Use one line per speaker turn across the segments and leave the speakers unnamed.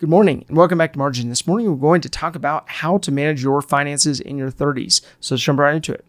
Good morning and welcome back to Margin. This morning we're going to talk about how to manage your finances in your 30s. So let's jump right into it.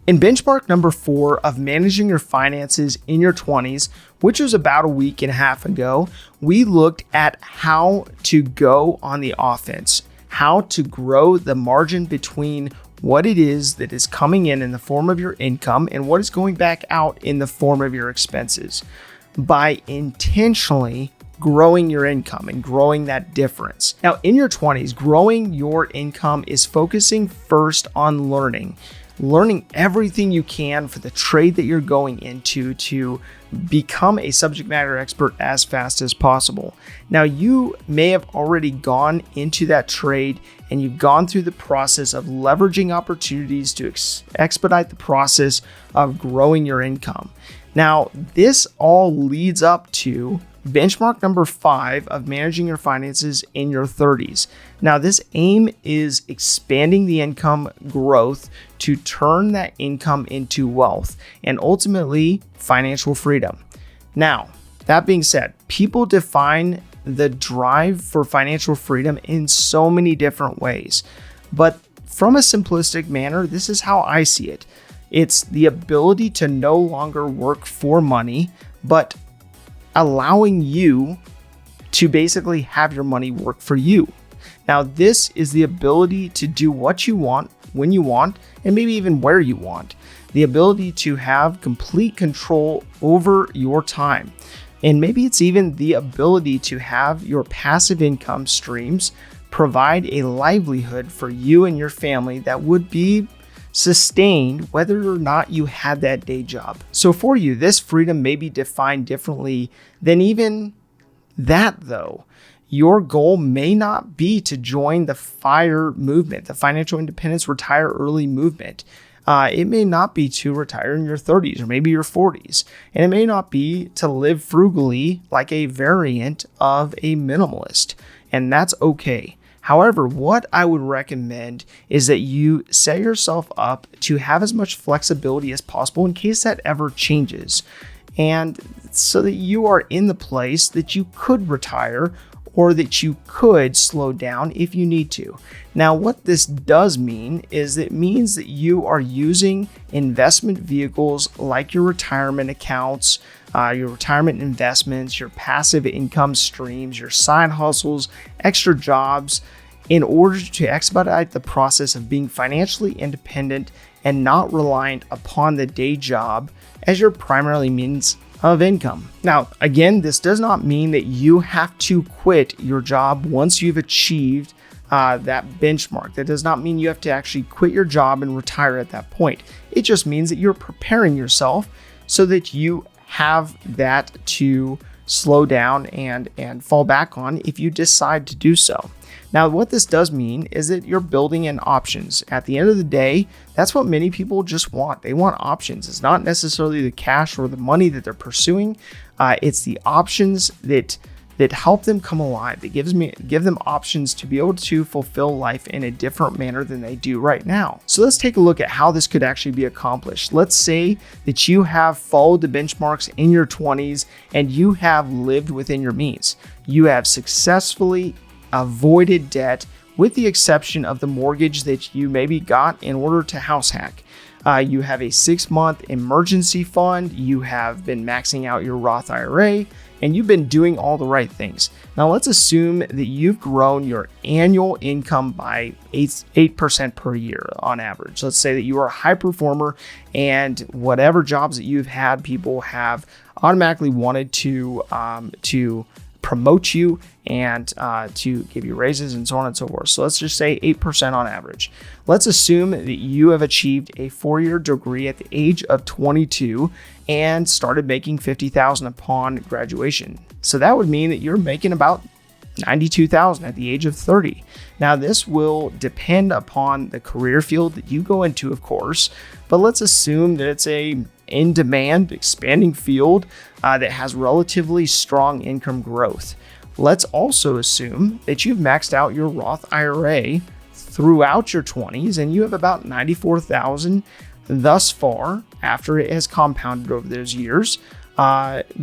In benchmark number 4 of managing your finances in your 20s, which was about a week and a half ago, we looked at how to go on the offense, how to grow the margin between what it is that is coming in the form of your income and what is going back out in the form of your expenses by intentionally growing your income and growing that difference. Now, in your 20s, growing your income is focusing first on learning everything you can for the trade that you're going into to become a subject matter expert as fast as possible. Now, you may have already gone into that trade and you've gone through the process of leveraging opportunities to expedite the process of growing your income. Now, this all leads up to benchmark number 5 of managing your finances in your 30s. Now, this aim is expanding the income growth to turn that income into wealth and ultimately financial freedom. Now, that being said, people define the drive for financial freedom in so many different ways. But from a simplistic manner, this is how I see it. It's the ability to no longer work for money, but allowing you to basically have your money work for you. Now, this is the ability to do what you want, when you want, and maybe even where you want. The ability to have complete control over your time. And maybe it's even the ability to have your passive income streams provide a livelihood for you and your family that would be sustained whether or not you had that day job. So for you, this freedom may be defined differently than even that though. Your goal may not be to join the FIRE movement, the Financial Independence Retire Early movement. It may not be to retire in your 30s or maybe your 40s. And it may not be to live frugally like a variant of a minimalist. And that's okay. However, what I would recommend is that you set yourself up to have as much flexibility as possible in case that ever changes. And so that you are in the place that you could retire or that you could slow down if you need to. Now, what this does mean is it means that you are using investment vehicles like your retirement accounts, your retirement investments, your passive income streams, your side hustles, extra jobs, in order to expedite the process of being financially independent and not reliant upon the day job as your primary means of income. Now, again, this does not mean that you have to quit your job once you've achieved that benchmark. That does not mean you have to actually quit your job and retire at that point. It just means that you're preparing yourself so that you have that to slow down and fall back on if you decide to do so. Now, what this does mean is that you're building in options. At the end of the day, that's what many people just want. They want options. It's not necessarily the cash or the money that they're pursuing. It's the options that help them come alive. That give them options to be able to fulfill life in a different manner than they do right now. So let's take a look at how this could actually be accomplished. Let's say that you have followed the benchmarks in your 20s and you have lived within your means. You have successfully avoided debt with the exception of the mortgage that you maybe got in order to house hack. You have a 6-month emergency fund. You have been maxing out your Roth IRA and you've been doing all the right things. Now let's assume that you've grown your annual income by 8% per year on average. Let's say that you are a high performer and whatever jobs that you've had, people have automatically wanted to promote you and to give you raises and so on and so forth. So let's just say 8% on average. Let's assume that you have achieved a 4-year degree at the age of 22 and started making $50,000 upon graduation. So that would mean that you're making about $92,000 at the age of 30. Now, this will depend upon the career field that you go into, of course, but let's assume that it's a in-demand, expanding field that has relatively strong income growth. Let's also assume that you've maxed out your Roth IRA throughout your 20s, and you have about $94,000 thus far after it has compounded over those years,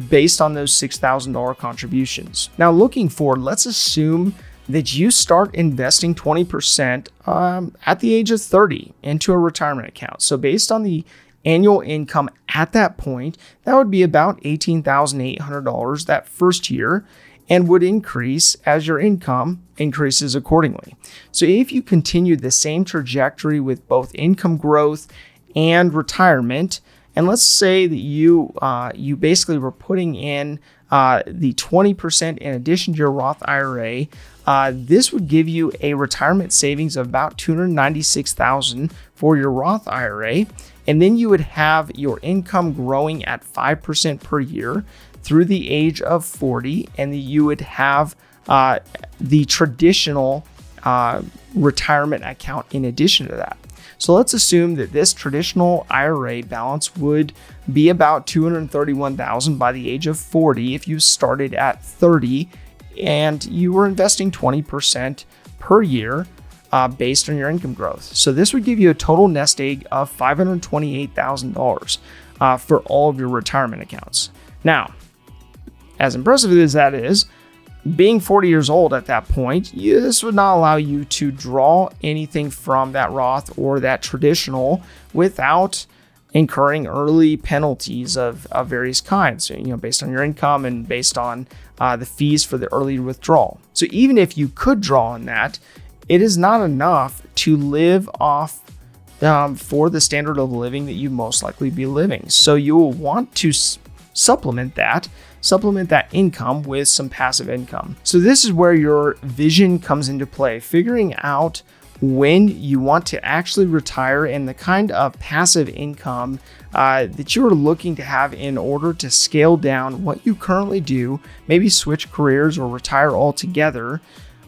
based on those $6,000 contributions. Now, looking forward, let's assume that you start investing 20% at the age of 30 into a retirement account. So based on the annual income at that point, that would be about $18,800 that first year, and would increase as your income increases accordingly. So if you continue the same trajectory with both income growth and retirement, and let's say that you basically were putting in the 20% in addition to your Roth IRA, this would give you a retirement savings of about $296,000 for your Roth IRA, and then you would have your income growing at 5% per year through the age of 40, and you would have the traditional retirement account in addition to that. So let's assume that this traditional IRA balance would be about $231,000 by the age of 40 if you started at 30 and you were investing 20% per year based on your income growth. So this would give you a total nest egg of $528,000 for all of your retirement accounts. Now, as impressive as that is, being 40 years old at that point, this would not allow you to draw anything from that Roth or that traditional without incurring early penalties of various kinds, based on your income and based on the fees for the early withdrawal. So even if you could draw on that, it is not enough to live off for the standard of living that you most likely be living. So you will want to supplement that income with some passive income. So this is where your vision comes into play, figuring out when you want to actually retire and the kind of passive income that you are looking to have in order to scale down what you currently do, maybe switch careers or retire altogether.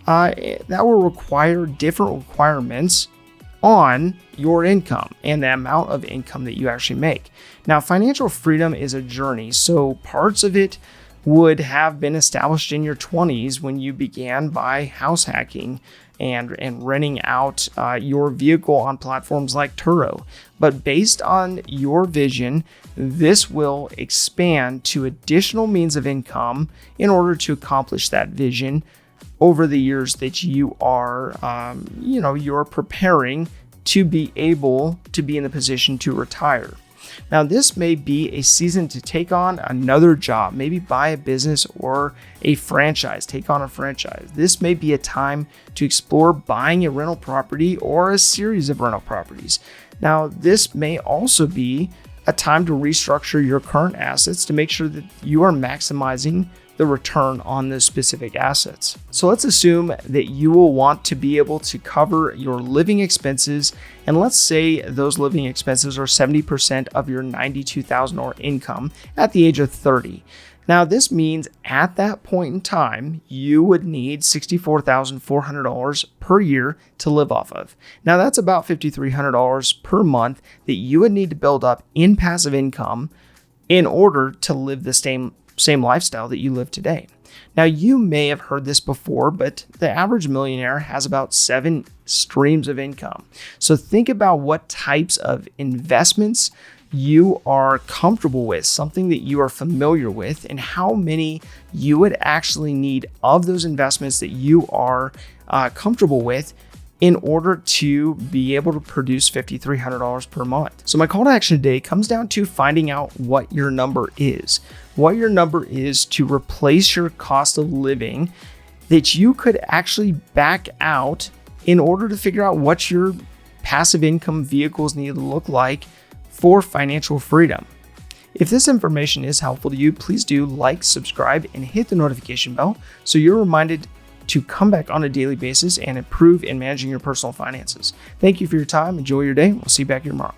That will require different requirements on your income and the amount of income that you actually make. Now, financial freedom is a journey, so parts of it would have been established in your 20s when you began by house hacking and renting out your vehicle on platforms like Turo. But based on your vision, this will expand to additional means of income in order to accomplish that vision over the years that you are, you're preparing to be able to be in the position to retire. Now, this may be a season to take on another job, maybe buy a business or a franchise, take on a franchise. This may be a time to explore buying a rental property or a series of rental properties. Now, this may also be a time to restructure your current assets to make sure that you are maximizing the return on those specific assets. So let's assume that you will want to be able to cover your living expenses, and let's say those living expenses are 70% of your $92,000 income at the age of 30. Now, this means at that point in time, you would need $64,400 per year to live off of. Now, that's about $5,300 per month that you would need to build up in passive income in order to live the same lifestyle that you live today. Now, you may have heard this before, but the average millionaire has about 7 streams of income. So think about what types of investments you are comfortable with, something that you are familiar with, and how many you would actually need of those investments that you are comfortable with in order to be able to produce $5,300 per month. So my call to action today comes down to finding out what your number is. What your number is to replace your cost of living that you could actually back out in order to figure out what your passive income vehicles need to look like for financial freedom. If this information is helpful to you, please do like, subscribe, and hit the notification bell so you're reminded to come back on a daily basis and improve in managing your personal finances. Thank you for your time. Enjoy your day. We'll see you back here tomorrow.